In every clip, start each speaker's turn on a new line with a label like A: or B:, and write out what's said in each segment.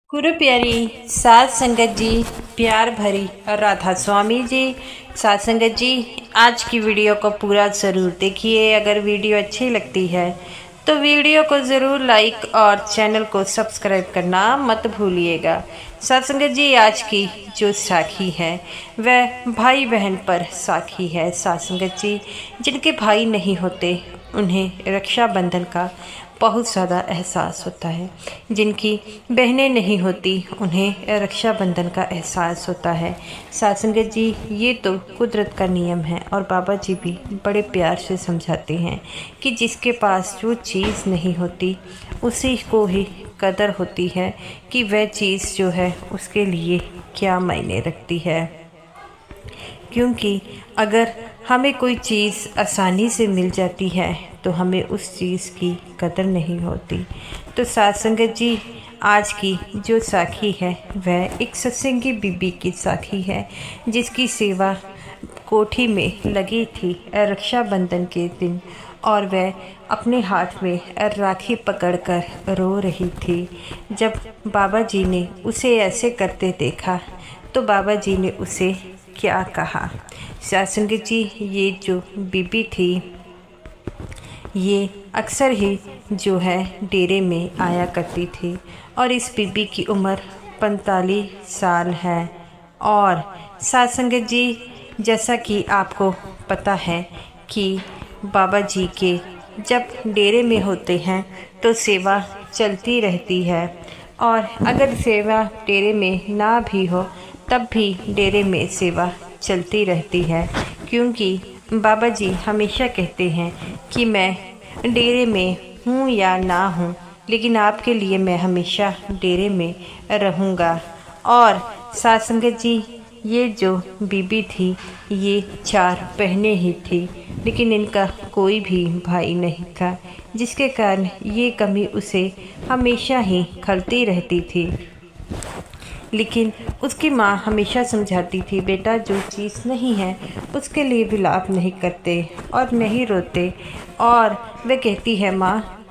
A: गुरु प्यारी सात संगत जी, प्यार भरी और राधा स्वामी जी। सात संगत जी, आज की वीडियो को पूरा ज़रूर देखिए। अगर वीडियो अच्छी लगती है तो वीडियो को ज़रूर लाइक और चैनल को सब्सक्राइब करना मत भूलिएगा। सात संगत जी, आज की जो साखी है वह भाई बहन पर साखी है। सात संगत जी, जिनके भाई नहीं होते उन्हें रक्षाबंधन का बहुत ज़्यादा एहसास होता है। जिनकी बहनें नहीं होती उन्हें रक्षाबंधन का एहसास होता है। सात संगत जी, ये तो कुदरत का नियम है और बाबा जी भी बड़े प्यार से समझाते हैं कि जिसके पास जो चीज़ नहीं होती उसी को ही कदर होती है कि वह चीज़ जो है उसके लिए क्या मायने रखती है। क्योंकि अगर हमें कोई चीज़ आसानी से मिल जाती है तो हमें उस चीज़ की कदर नहीं होती। तो सात संगत जी, आज की जो साखी है वह एक सत्संगी बीबी की साखी है, जिसकी सेवा कोठी में लगी थी रक्षाबंधन के दिन, और वह अपने हाथ में राखी पकड़कर रो रही थी। जब बाबा जी ने उसे ऐसे करते देखा तो बाबा जी ने उसे क्या कहा। सात संगत जी, ये जो बीबी थी ये अक्सर ही जो है डेरे में आया करती थी और इस बीबी की उम्र 45 साल है। और सात संगत जी, जैसा कि आपको पता है कि बाबा जी के जब डेरे में होते हैं तो सेवा चलती रहती है, और अगर सेवा डेरे में ना भी हो तब भी डेरे में सेवा चलती रहती है। क्योंकि बाबा जी हमेशा कहते हैं कि मैं डेरे में हूँ या ना हूँ, लेकिन आपके लिए मैं हमेशा डेरे में रहूँगा। और सात संगत जी, ये जो बीबी थी ये 4 बहनें ही थी, लेकिन इनका कोई भी भाई नहीं था, जिसके कारण ये कमी उसे हमेशा ही खलती रहती थी। लेकिन उसकी माँ हमेशा समझाती थी, बेटा जो चीज़ नहीं है उसके लिए विलाप नहीं करते और नहीं रोते। और वह कहती है, माँ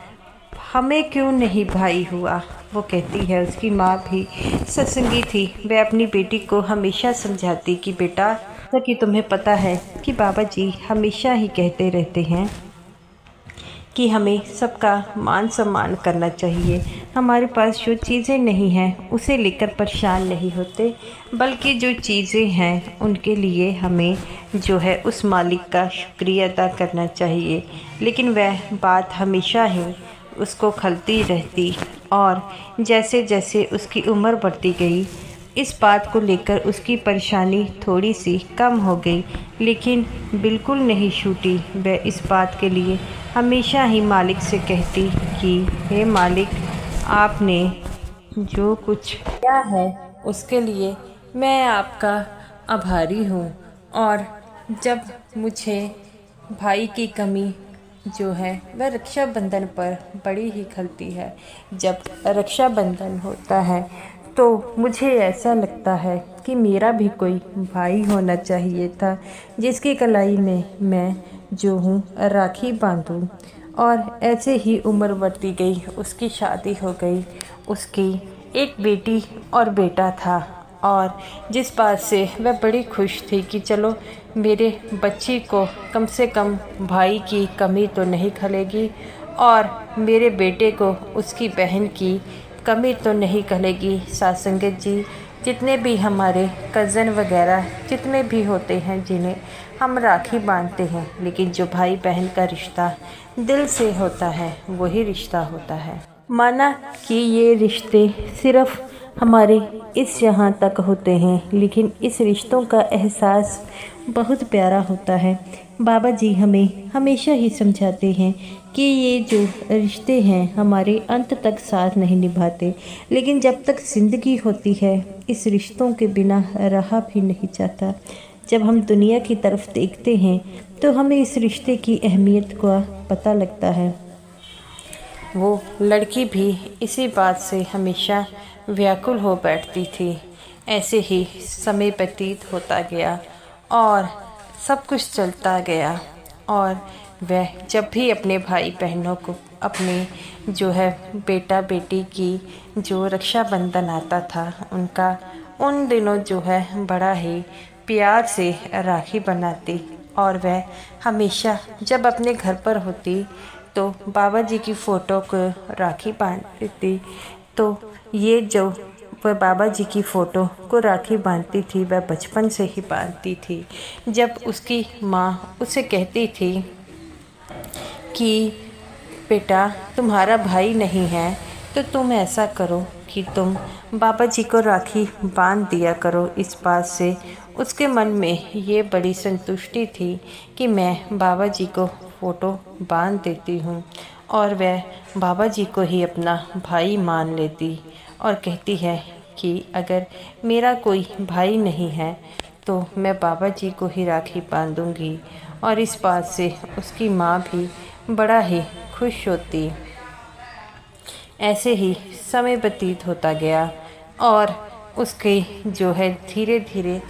A: हमें क्यों नहीं भाई हुआ। वो कहती है, उसकी माँ भी सत्संगी थी, वह अपनी बेटी को हमेशा समझाती कि बेटा, जैसा कि तुम्हें पता है कि बाबा जी हमेशा ही कहते रहते हैं कि हमें सबका मान सम्मान करना चाहिए। हमारे पास जो चीज़ें नहीं हैं उसे लेकर परेशान नहीं होते, बल्कि जो चीज़ें हैं उनके लिए हमें जो है उस मालिक का शुक्रिया अदा करना चाहिए। लेकिन वह बात हमेशा ही उसको खलती रहती, और जैसे जैसे उसकी उम्र बढ़ती गई इस बात को लेकर उसकी परेशानी थोड़ी सी कम हो गई, लेकिन बिल्कुल नहीं छूटी। वह इस बात के लिए हमेशा ही मालिक से कहती कि हे मालिक, आपने जो कुछ किया है उसके लिए मैं आपका आभारी हूँ। और जब मुझे भाई की कमी जो है वह रक्षाबंधन पर बड़ी ही खलती है। जब रक्षाबंधन होता है तो मुझे ऐसा लगता है कि मेरा भी कोई भाई होना चाहिए था, जिसकी कलाई में मैं जो हूँ राखी बांधूँ। और ऐसे ही उम्र बढ़ती गई, उसकी शादी हो गई, उसकी एक बेटी और बेटा था। और जिस बात से वह बड़ी खुश थी कि चलो मेरे बच्ची को कम से कम भाई की कमी तो नहीं खलेगी, और मेरे बेटे को उसकी बहन की कमी तो नहीं खलेगी। सात संगत जी, जितने भी हमारे कज़न वगैरह जितने भी होते हैं जिन्हें हम राखी बांधते हैं, लेकिन जो भाई बहन का रिश्ता दिल से होता है वही रिश्ता होता है। माना कि ये रिश्ते सिर्फ हमारे इस जहाँ तक होते हैं, लेकिन इस रिश्तों का एहसास बहुत प्यारा होता है। बाबा जी हमें हमेशा ही समझाते हैं कि ये जो रिश्ते हैं हमारे अंत तक साथ नहीं निभाते, लेकिन जब तक ज़िंदगी होती है इस रिश्तों के बिना रहा भी नहीं जाता। जब हम दुनिया की तरफ देखते हैं तो हमें इस रिश्ते की अहमियत का पता लगता है। वो लड़की भी इसी बात से हमेशा व्याकुल हो बैठती थी। ऐसे ही समय व्यतीत होता गया और सब कुछ चलता गया, और वह जब भी अपने भाई बहनों को अपने जो है बेटा बेटी की जो रक्षाबंधन आता था उनका उन दिनों जो है बड़ा ही प्यार से राखी बनाती। और वह हमेशा जब अपने घर पर होती तो बाबा जी की फ़ोटो को राखी बांधती थी। तो ये जो वह बाबा जी की फ़ोटो को राखी बांधती थी वह बचपन से ही बांधती थी। जब उसकी माँ उसे कहती थी कि बेटा तुम्हारा भाई नहीं है तो तुम ऐसा करो कि तुम बाबा जी को राखी बांध दिया करो, इस बात से उसके मन में ये बड़ी संतुष्टि थी कि मैं बाबा जी को फ़ोटो बांध देती हूँ। और वह बाबा जी को ही अपना भाई मान लेती और कहती है कि अगर मेरा कोई भाई नहीं है तो मैं बाबा जी को ही राखी बांधूंगी। और इस बात से उसकी माँ भी बड़ा ही खुश होती। ऐसे ही समय व्यतीत होता गया और उसके जो है धीरे धीरे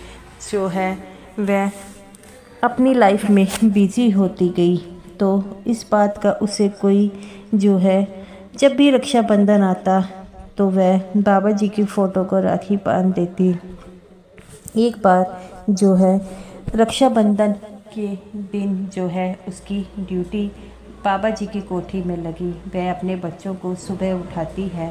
A: जो है वह अपनी लाइफ में बिजी होती गई। तो इस बात का उसे कोई जो है जब भी रक्षाबंधन आता तो वह बाबा जी की फ़ोटो को राखी बांध देती। एक बार जो है रक्षाबंधन के दिन जो है उसकी ड्यूटी बाबा जी की कोठी में लगी। वह अपने बच्चों को सुबह उठाती है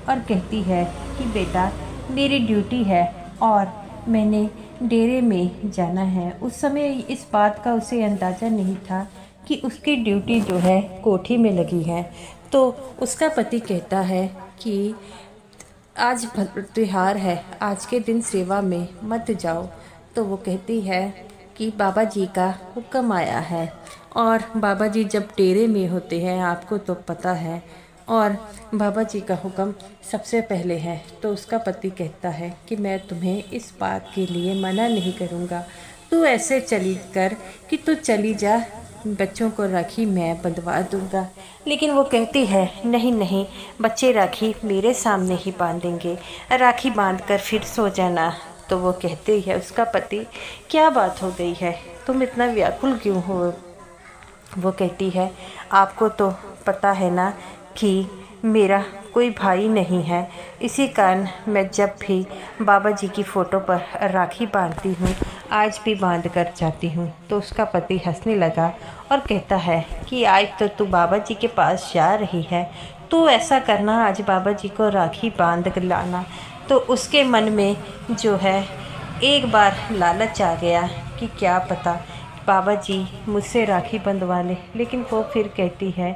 A: और कहती है कि बेटा मेरी ड्यूटी है और मैंने डेरे में जाना है। उस समय इस बात का उसे अंदाज़ा नहीं था कि उसकी ड्यूटी जो है कोठी में लगी है। तो उसका पति कहता है कि आज त्योहार है, आज के दिन सेवा में मत जाओ। तो वो कहती है कि बाबा जी का हुक्म आया है। और बाबा जी जब डेरे में होते हैं आपको तो पता है, और बाबा जी का हुक्म सबसे पहले है। तो उसका पति कहता है कि मैं तुम्हें इस बात के लिए मना नहीं करूँगा, तू ऐसे चली कर कि तू चली जा, बच्चों को राखी मैं बंधवा दूंगा। लेकिन वो कहती है नहीं नहीं, बच्चे राखी मेरे सामने ही बांधेंगे, राखी बांधकर फिर सो जाना। तो वो कहती है उसका पति क्या बात हो गई है, तुम इतना व्याकुल क्यों हो। वो कहती है आपको तो पता है ना कि मेरा कोई भाई नहीं है, इसी कारण मैं जब भी बाबा जी की फ़ोटो पर राखी बांधती हूँ, आज भी बांध कर जाती हूँ। तो उसका पति हंसने लगा और कहता है कि आज तो तू बाबा जी के पास जा रही है, तू ऐसा करना आज बाबा जी को राखी बांध कर लाना। तो उसके मन में जो है एक बार लालच आ गया कि क्या पता बाबा जी मुझसे राखी बंधवा ले। लेकिन वो फिर कहती है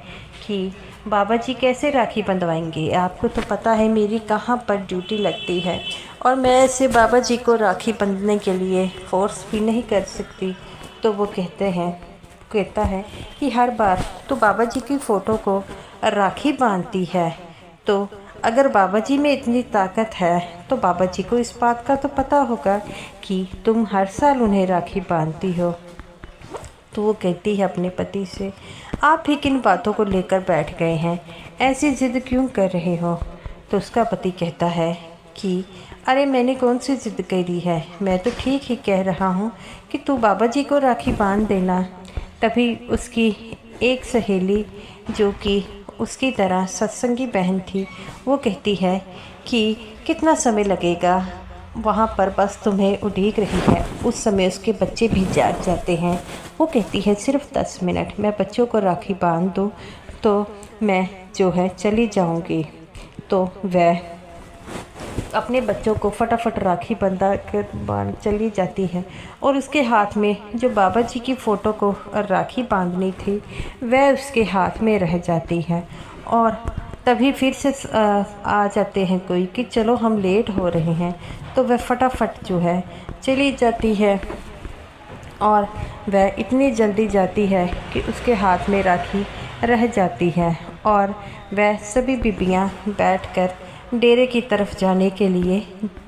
A: कि बाबा जी कैसे राखी बंधवाएंगे, आपको तो पता है मेरी कहाँ पर ड्यूटी लगती है और मैं ऐसे बाबा जी को राखी बंधने के लिए फ़ोर्स भी नहीं कर सकती। तो वो कहता है कि हर बार तो बाबा जी की फ़ोटो को राखी बांधती है, तो अगर बाबा जी में इतनी ताकत है तो बाबा जी को इस बात का तो पता होगा कि तुम हर साल उन्हें राखी बांधती हो। तो वो कहती है अपने पति से आप भी किन बातों को लेकर बैठ गए हैं, ऐसी ज़िद क्यों कर रहे हो। तो उसका पति कहता है कि अरे मैंने कौन सी ज़िद करी है, मैं तो ठीक ही कह रहा हूँ कि तू बाबा जी को राखी बांध देना। तभी उसकी एक सहेली जो कि उसकी तरह सत्संगी बहन थी वो कहती है कि कितना समय लगेगा, वहाँ पर बस तुम्हें उड़ीक रही है। उस समय उसके बच्चे भी जाग जाते हैं। वो कहती है सिर्फ 10 मिनट, मैं बच्चों को राखी बांध दूँ तो मैं जो है चली जाऊँगी। तो वह अपने बच्चों को फटाफट राखी बांध चली जाती है और उसके हाथ में जो बाबा जी की फ़ोटो को राखी बांधनी थी वह उसके हाथ में रह जाती है। और तभी फिर से आ जाते हैं कोई कि चलो हम लेट हो रहे हैं। तो वह फटाफट जो है चली जाती है और वह इतनी जल्दी जाती है कि उसके हाथ में राखी रह जाती है। और वह सभी बीबियाँ बैठकर डेरे की तरफ जाने के लिए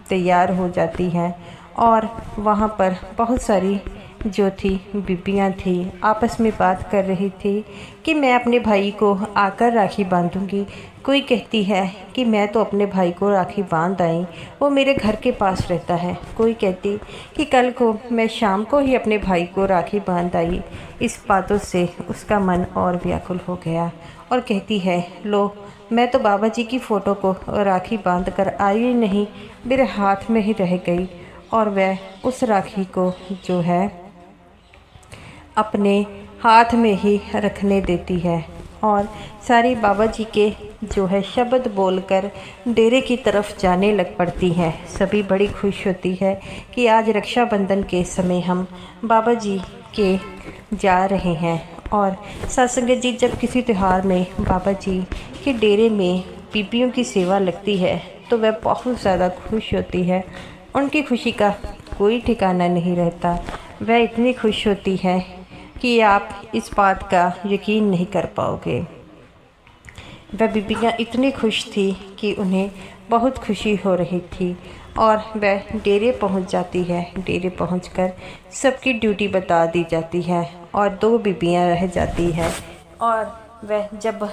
A: तैयार हो जाती हैं। और वहाँ पर बहुत सारी जो थी बीबियाँ थी आपस में बात कर रही थी कि मैं अपने भाई को आकर राखी बांधूंगी, कोई कहती है कि मैं तो अपने भाई को राखी बांध आई, वो मेरे घर के पास रहता है। कोई कहती कि कल को मैं शाम को ही अपने भाई को राखी बांध आई। इस बातों से उसका मन और व्याकुल हो गया और कहती है, लो मैं तो बाबा जी की फ़ोटो को राखी बांध कर आई ही नहीं, मेरे हाथ में ही रह गई। और वह उस राखी को जो है अपने हाथ में ही रखने देती है और सारी बाबा जी के जो है शब्द बोलकर डेरे की तरफ जाने लग पड़ती हैं। सभी बड़ी खुश होती है कि आज रक्षाबंधन के समय हम बाबा जी के जा रहे हैं। और सत्संगत जी, जब किसी त्यौहार में बाबा जी के डेरे में बीबियों की सेवा लगती है तो वह बहुत ज़्यादा खुश होती है। उनकी खुशी का कोई ठिकाना नहीं रहता। वह इतनी खुश होती है कि आप इस बात का यकीन नहीं कर पाओगे। वह बीबियाँ इतनी खुश थी कि उन्हें बहुत खुशी हो रही थी और वह डेरे पहुंच जाती है। डेरे पहुंचकर सबकी ड्यूटी बता दी जाती है और 2 बीबियाँ रह जाती है। और वह जब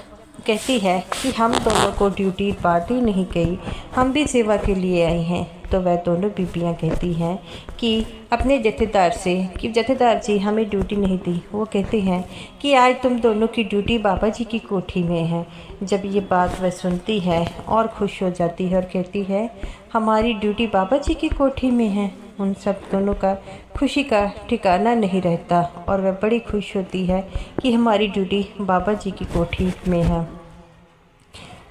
A: कहती है कि हम दोनों को ड्यूटी बांटी नहीं गई, हम भी सेवा के लिए आई हैं, तो वह दोनों बीबियाँ कहती हैं कि अपने जथेदार से कि जथेदार जी हमें ड्यूटी नहीं दी। वो कहते हैं कि आज तुम दोनों की ड्यूटी बाबा जी की कोठी में है। जब ये बात वह सुनती है और खुश हो जाती है और कहती है, हमारी ड्यूटी बाबा जी की कोठी में है। उन सब दोनों का खुशी का ठिकाना नहीं रहता और वह बड़ी खुश होती है कि हमारी ड्यूटी बाबा जी की कोठी में है।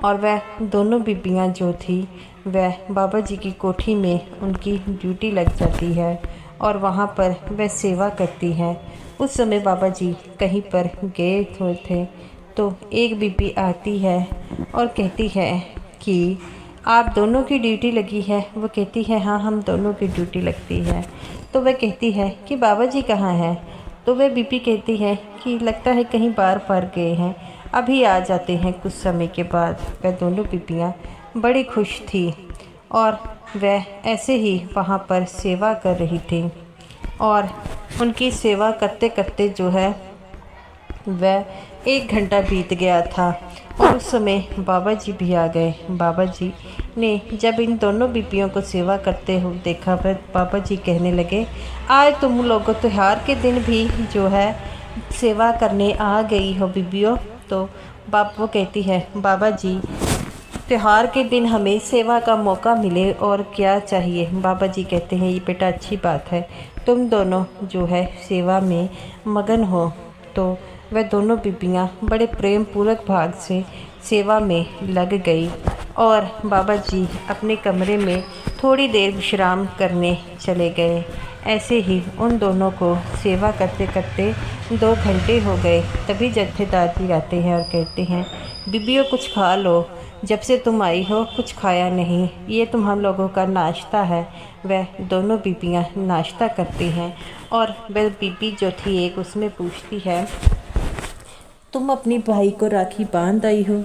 A: और वह दोनों बीबियाँ जो थी वह बाबा जी की कोठी में उनकी ड्यूटी लग जाती है और वहाँ पर वह सेवा करती हैं। उस समय बाबा जी कहीं पर गए हुए थे तो एक बीबी आती है और कहती है कि आप दोनों की ड्यूटी लगी है। वो कहती है, हाँ हम दोनों की ड्यूटी लगती है। तो वह कहती है कि बाबा जी कहाँ हैं। तो वह बीबी कहती है कि लगता है कहीं बाहर गए हैं, अभी आ जाते हैं कुछ समय के बाद। वह दोनों बीबियाँ बड़ी खुश थी और वह ऐसे ही वहाँ पर सेवा कर रही थी और उनकी सेवा करते करते जो है वह 1 घंटा बीत गया था और उस समय बाबा जी भी आ गए। बाबा जी ने जब इन दोनों बीबियों को सेवा करते हुए देखा, वह बाबा जी कहने लगे, आज तुम लोगों त्योहार के दिन भी जो है सेवा करने आ गई हो बीबियों। तो वो कहती है, बाबा जी त्योहार के दिन हमें सेवा का मौका मिले और क्या चाहिए। बाबा जी कहते हैं, ये बेटा अच्छी बात है, तुम दोनों जो है सेवा में मगन हो। तो वह दोनों बीबियाँ बड़े प्रेम पूर्वक भाग से सेवा में लग गई और बाबा जी अपने कमरे में थोड़ी देर विश्राम करने चले गए। ऐसे ही उन दोनों को सेवा करते करते 2 घंटे हो गए। तभी जत्थेदार जी आते हैं और कहते हैं, बीबियों कुछ खा लो, जब से तुम आई हो कुछ खाया नहीं, ये तुम हम लोगों का नाश्ता है। वह दोनों बीबियाँ नाश्ता करती हैं और वह बीबी जो थी एक उसमें पूछती है, तुम अपनी भाई को राखी बांध आई हो।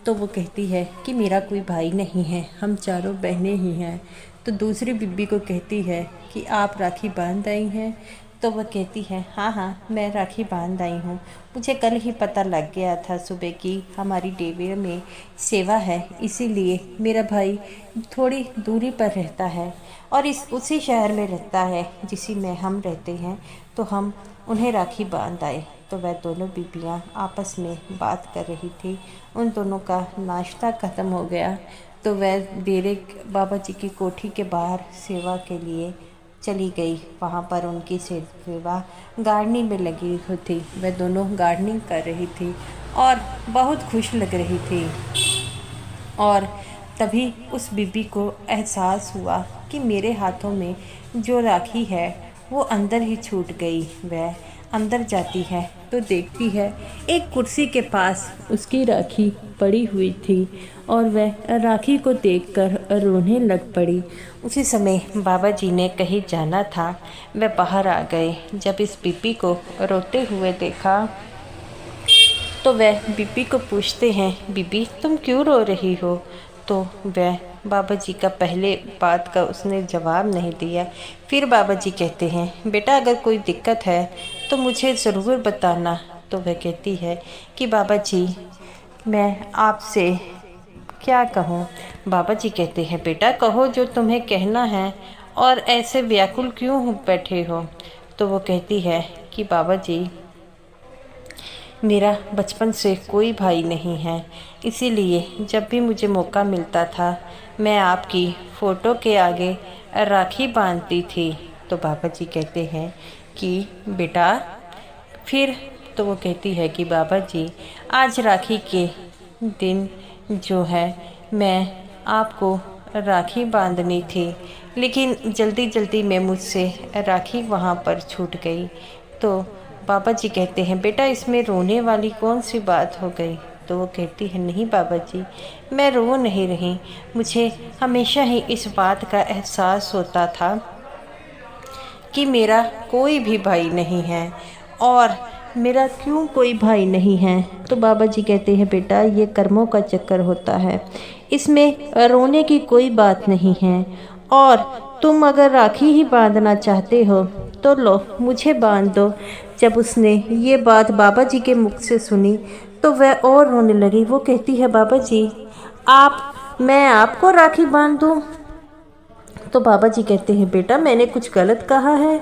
A: तो वो कहती है कि मेरा कोई भाई नहीं है, हम चारों बहनें ही हैं। तो दूसरी बीबी को कहती है कि आप राखी बांध आई हैं। तो वह कहती है, हाँ हाँ मैं राखी बांध आई हूँ, मुझे कल ही पता लग गया था सुबह कि हमारी डेरे में सेवा है, इसीलिए मेरा भाई थोड़ी दूरी पर रहता है और उसी शहर में रहता है जिसी में हम रहते हैं, तो हम उन्हें राखी बांध आए। तो वह दोनों बीबियाँ आपस में बात कर रही थी। उन दोनों का नाश्ता ख़त्म हो गया तो वह डेरे बाबा जी की कोठी के बाहर सेवा के लिए चली गई। वहाँ पर उनकी सेवा गार्डनिंग में लगी हुई थी। वह दोनों गार्डनिंग कर रही थी और बहुत खुश लग रही थी। और तभी उस बीबी को एहसास हुआ कि मेरे हाथों में जो राखी है वो अंदर ही छूट गई। वह अंदर जाती है तो देखती है एक कुर्सी के पास उसकी राखी पड़ी हुई थी और वह राखी को देखकर रोने लग पड़ी। उसी समय बाबा जी ने कहीं जाना था, वह बाहर आ गए। जब इस बीबी को रोते हुए देखा तो वह बीबी को पूछते हैं, बीबी तुम क्यों रो रही हो। तो वह बाबा जी का पहले बात का उसने जवाब नहीं दिया। फिर बाबा जी कहते हैं, बेटा अगर कोई दिक्कत है तो मुझे ज़रूर बताना। तो वह कहती है कि बाबा जी मैं आपसे क्या कहूँ। बाबा जी कहते हैं बेटा कहो जो तुम्हें कहना है, और ऐसे व्याकुल क्यों बैठे हो। तो वो कहती है कि बाबा जी मेरा बचपन से कोई भाई नहीं है, इसीलिए जब भी मुझे मौका मिलता था मैं आपकी फ़ोटो के आगे राखी बांधती थी। तो बाबा जी कहते हैं कि बेटा फिर। तो वो कहती है कि बाबा जी आज राखी के दिन जो है मैं आपको राखी बांधनी थी, लेकिन जल्दी जल्दी में मुझसे राखी वहाँ पर छूट गई। तो बाबा जी कहते हैं बेटा इसमें रोने वाली कौन सी बात हो गई। तो वो कहती है नहीं बाबा जी मैं रो नहीं रही, मुझे हमेशा ही इस बात का एहसास होता था कि मेरा कोई भी भाई नहीं है, और मेरा क्यों कोई भाई नहीं है। तो बाबा जी कहते हैं बेटा ये कर्मों का चक्कर होता है, इसमें रोने की कोई बात नहीं है, और तुम अगर राखी ही बांधना चाहते हो तो लो मुझे बांध दो। जब उसने ये बात बाबा जी के मुख से सुनी तो वह और रोने लगी। वो कहती है बाबा जी मैं आपको राखी बांध दूँ। तो बाबा जी कहते हैं बेटा मैंने कुछ गलत कहा है,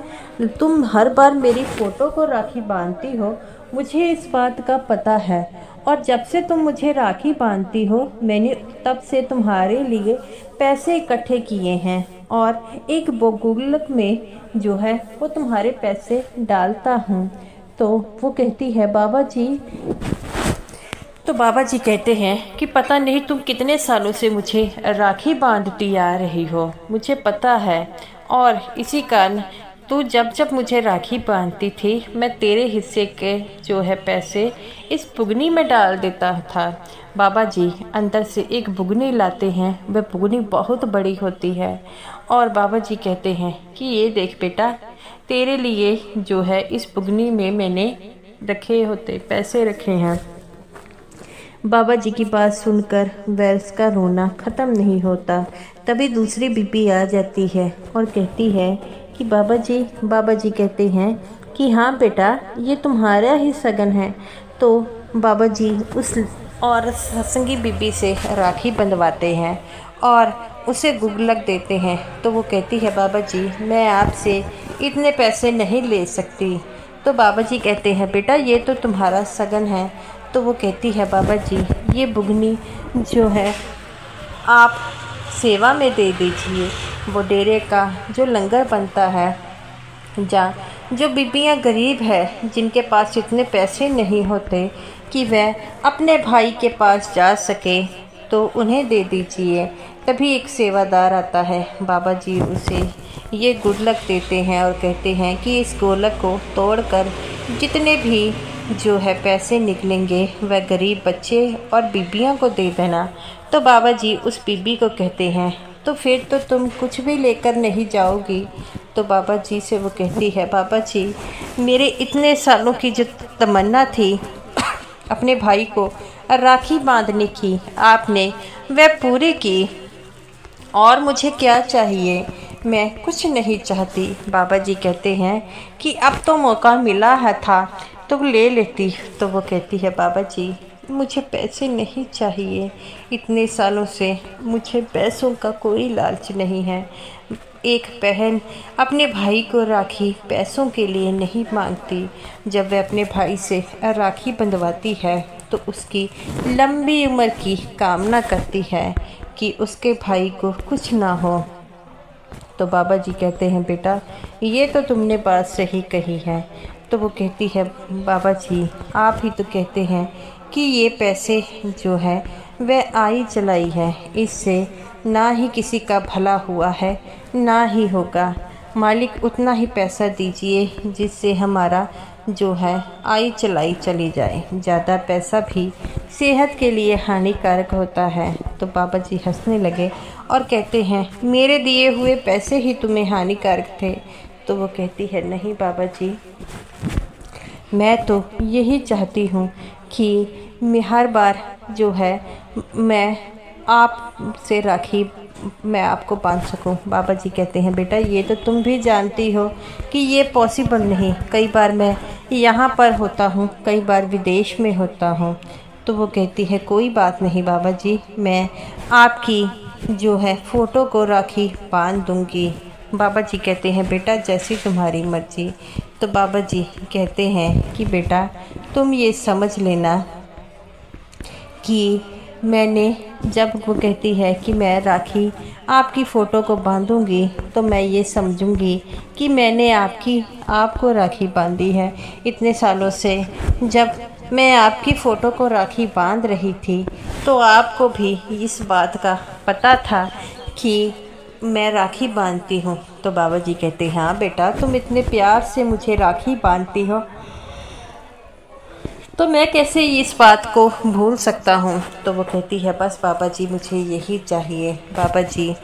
A: तुम हर बार मेरी फ़ोटो को राखी बांधती हो, मुझे इस बात का पता है, और जब से तुम मुझे राखी बांधती हो मैंने तब से तुम्हारे लिए पैसे इकट्ठे किए हैं, और एक गुल्लक में जो है वो तुम्हारे पैसे डालता हूँ। तो वो कहती है बाबा जी। तो बाबा जी कहते हैं कि पता नहीं तुम कितने सालों से मुझे राखी बांधती आ रही हो, मुझे पता है, और इसी कारण तू जब जब मुझे राखी बांधती थी मैं तेरे हिस्से के जो है पैसे इस बुगनी में डाल देता था। बाबा जी अंदर से एक बुगनी लाते हैं, वह बुगनी बहुत बड़ी होती है, और बाबा जी कहते हैं कि ये देख बेटा तेरे लिए जो है इस बुगनी में मैंने पैसे रखे हैं। बाबा जी की बात सुनकर वैल्स का रोना ख़त्म नहीं होता। तभी दूसरी बीबी आ जाती है और कहती है कि बाबा जी कहते हैं कि हाँ बेटा ये तुम्हारा ही सगन है। तो बाबा जी उस और सत्संगी बीबी से राखी बंधवाते हैं और उसे गुल्लक देते हैं। तो वो कहती है बाबा जी मैं आपसे इतने पैसे नहीं ले सकती। तो बाबा जी कहते हैं बेटा ये तो तुम्हारा सगन है। तो वो कहती है बाबा जी ये बुगनी जो है आप सेवा में दे दीजिए, वो डेरे का जो लंगर बनता है, जो बीबियाँ गरीब है जिनके पास इतने पैसे नहीं होते कि वह अपने भाई के पास जा सके तो उन्हें दे दीजिए। तभी एक सेवादार आता है, बाबा जी उसे ये गुल्लक देते हैं और कहते हैं कि इस गुल्लक को तोड़कर जितने भी जो है पैसे निकलेंगे वह गरीब बच्चे और बीबियों को दे देना। तो बाबा जी उस बीबी को कहते हैं तो फिर तो तुम कुछ भी लेकर नहीं जाओगी। तो बाबा जी से वो कहती है बाबा जी मेरे इतने सालों की जो तमन्ना थी अपने भाई को राखी बांधने की आपने वह पूरी की, और मुझे क्या चाहिए, मैं कुछ नहीं चाहती। बाबा जी कहते हैं कि अब तो मौका मिला है था तो ले लेती। तो वो कहती है बाबा जी मुझे पैसे नहीं चाहिए, इतने सालों से मुझे पैसों का कोई लालच नहीं है। एक बहन अपने भाई को राखी पैसों के लिए नहीं मांगती, जब वह अपने भाई से राखी बंधवाती है तो उसकी लंबी उम्र की कामना करती है कि उसके भाई को कुछ ना हो। तो बाबा जी कहते हैं बेटा ये तो तुमने बात सही कही है। तो वो कहती है बाबा जी आप ही तो कहते हैं कि ये पैसे जो है वह आई चलाई है, इससे ना ही किसी का भला हुआ है ना ही होगा। मालिक उतना ही पैसा दीजिए जिससे हमारा जो है आई चलाई चली जाए, ज़्यादा पैसा भी सेहत के लिए हानिकारक होता है। तो बाबा जी हंसने लगे और कहते हैं मेरे दिए हुए पैसे ही तुम्हें हानिकारक थे। तो वो कहती है नहीं बाबा जी मैं तो यही चाहती हूँ कि मैं हर बार जो है मैं आपसे राखी मैं आपको बांध सकूं। बाबा जी कहते हैं बेटा ये तो तुम भी जानती हो कि ये पॉसिबल नहीं, कई बार मैं यहाँ पर होता हूँ, कई बार विदेश में होता हूँ, तो वो कहती है कोई बात नहीं बाबा जी, मैं आपकी जो है फ़ोटो को राखी बांध दूँगी। बाबा जी कहते हैं बेटा जैसी तुम्हारी मर्ज़ी। तो बाबा जी कहते हैं कि बेटा तुम ये समझ लेना कि मैंने, जब वो कहती है कि मैं राखी आपकी फ़ोटो को बांधूंगी तो मैं ये समझूंगी कि मैंने आपको राखी बांधी है। इतने सालों से जब मैं आपकी फ़ोटो को राखी बांध रही थी तो आपको भी इस बात का पता था कि मैं राखी बांधती हूँ। तो बाबा जी कहते हैं हाँ बेटा, तुम इतने प्यार से मुझे राखी बांधती हो तो मैं कैसे इस बात को भूल सकता हूँ। तो वो कहती है बस बाबा जी मुझे यही चाहिए। बाबा जी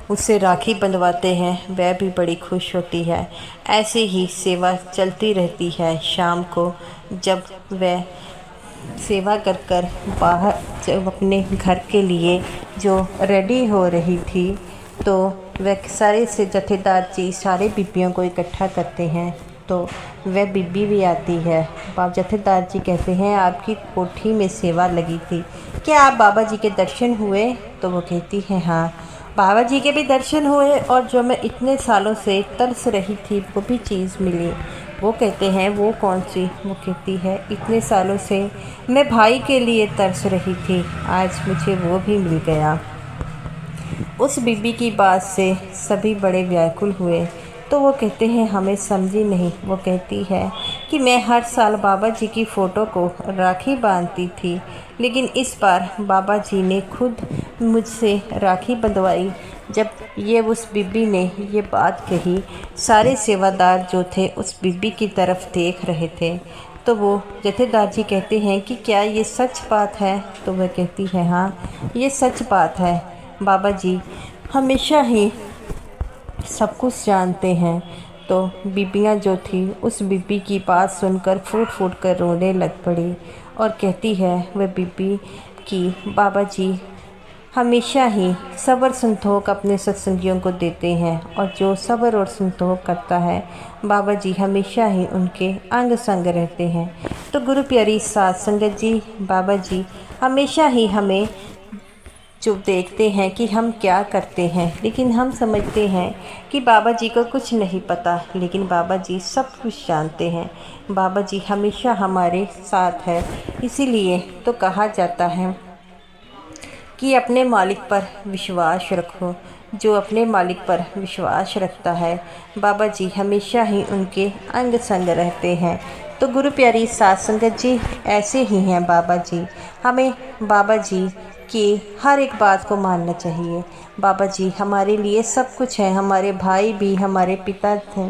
A: उससे राखी बंधवाते हैं, वह भी बड़ी खुश होती है। ऐसे ही सेवा चलती रहती है। शाम को जब वह सेवा कर कर बाहर जब अपने घर के लिए जो रेडी हो रही थी तो वह सारे से जथेदार जी सारे बीबियों को इकट्ठा करते हैं। तो वह बीबी भी आती है। जथेदार जी कहते हैं आपकी कोठी में सेवा लगी थी, क्या आप बाबा जी के दर्शन हुए? तो वो कहती है हाँ बाबा जी के भी दर्शन हुए और जो मैं इतने सालों से तरस रही थी वो भी चीज़ मिली। वो कहते हैं वो कौन सी? वो कहती है इतने सालों से मैं भाई के लिए तरस रही थी, आज मुझे वो भी मिल गया। उस बीबी की बात से सभी बड़े व्याकुल हुए। तो वो कहते हैं हमें समझी नहीं। वो कहती है कि मैं हर साल बाबा जी की फ़ोटो को राखी बांधती थी, लेकिन इस बार बाबा जी ने खुद मुझसे राखी बंधवाई। जब ये उस बीबी ने ये बात कही, सारे सेवादार जो थे उस बीबी की तरफ देख रहे थे। तो वो जथेदार जी कहते हैं कि क्या ये सच बात है? तो वह कहती है हाँ ये सच बात है, बाबा जी हमेशा ही सब कुछ जानते हैं। तो बीबियाँ जो थी उस बीबी की बात सुनकर फूट फूट कर रोने लग पड़ी और कहती है वह बीबी कि बाबा जी हमेशा ही सब्र संतोष अपने सत्संगियों को देते हैं और जो सब्र और संतोष करता है बाबा जी हमेशा ही उनके अंग संग रहते हैं। तो गुरु प्यारी साध संगत जी, बाबा जी हमेशा ही हमें जो देखते हैं कि हम क्या करते हैं, लेकिन हम समझते हैं कि बाबा जी को कुछ नहीं पता, लेकिन बाबा जी सब कुछ जानते हैं। बाबा जी हमेशा हमारे साथ है। इसीलिए तो कहा जाता है कि अपने मालिक पर विश्वास रखो। जो अपने मालिक पर विश्वास रखता है बाबा जी हमेशा ही उनके अंग संग रहते हैं। तो गुरु प्यारी साध संगत जी ऐसे ही हैं बाबा जी। हमें बाबा जी कि हर एक बात को मानना चाहिए। बाबा जी हमारे लिए सब कुछ है, हमारे भाई भी हमारे पिता थे।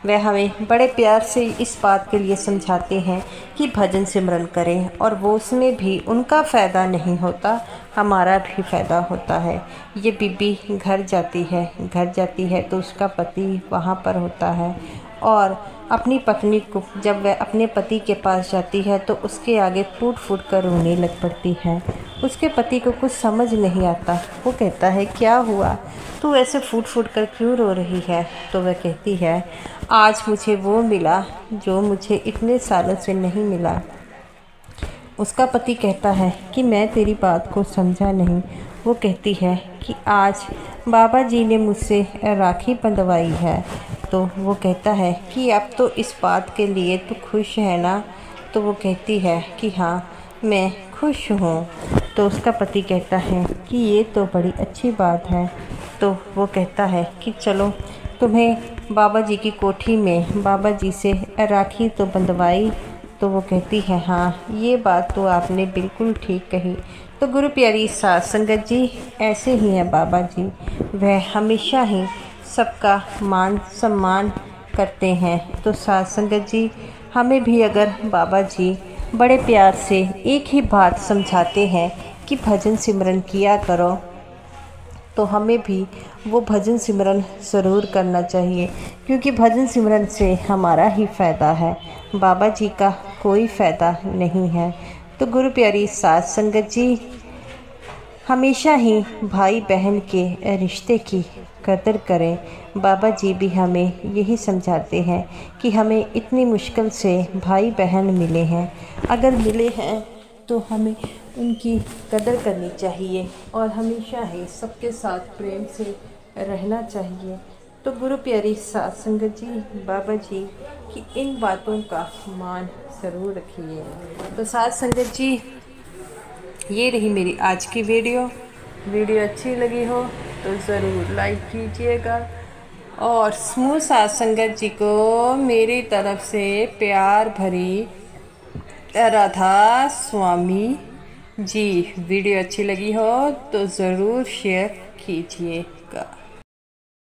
A: वह हमें बड़े प्यार से इस बात के लिए समझाते हैं कि भजन सिमरन करें और वो उसमें भी उनका फ़ायदा नहीं होता, हमारा भी फ़ायदा होता है। ये बीबी घर जाती है तो उसका पति वहाँ पर होता है और अपनी पत्नी को जब वह अपने पति के पास जाती है तो उसके आगे फूट फूट कर रोने लग पड़ती है। उसके पति को कुछ समझ नहीं आता। वो कहता है क्या हुआ, तू ऐसे फूट फूट कर क्यों रो रही है? तो वह कहती है आज मुझे वो मिला जो मुझे इतने सालों से नहीं मिला। उसका पति कहता है कि मैं तेरी बात को समझा नहीं। वो कहती है कि आज बाबा जी ने मुझसे राखी बंधवाई है। तो वो कहता है कि अब तो इस बात के लिए तू खुश है ना? तो वो कहती है कि हाँ मैं खुश हूँ। तो उसका पति कहता है कि ये तो बड़ी अच्छी बात है। तो वो कहता है कि चलो तुम्हें बाबा जी की कोठी में बाबा जी से राखी तो बंधवाई। तो वो कहती है हाँ ये बात तो आपने बिल्कुल ठीक कही। तो गुरु प्यारी साध संगत जी ऐसे ही हैं बाबा जी। वह हमेशा ही सबका मान सम्मान करते हैं। तो साध संगत जी हमें भी अगर बाबा जी बड़े प्यार से एक ही बात समझाते हैं कि भजन सिमरन किया करो, तो हमें भी वो भजन सिमरन ज़रूर करना चाहिए, क्योंकि भजन सिमरन से हमारा ही फ़ायदा है, बाबा जी का कोई फ़ायदा नहीं है। तो गुरु प्यारी साध संगत जी हमेशा ही भाई बहन के रिश्ते की कदर करें। बाबा जी भी हमें यही समझाते हैं कि हमें इतनी मुश्किल से भाई बहन मिले हैं, अगर मिले हैं तो हमें उनकी कदर करनी चाहिए और हमेशा ही सबके साथ प्रेम से रहना चाहिए। तो गुरु प्यारी साध संगत जी, बाबा जी की इन बातों का मान ज़रूर रखिए। तो साध संगत जी, ये रही मेरी आज की वीडियो अच्छी लगी हो तो ज़रूर लाइक कीजिएगा और समूह साध संगत जी को मेरी तरफ से प्यार भरी राधा स्वामी जी। वीडियो अच्छी लगी हो तो ज़रूर शेयर कीजिएगा।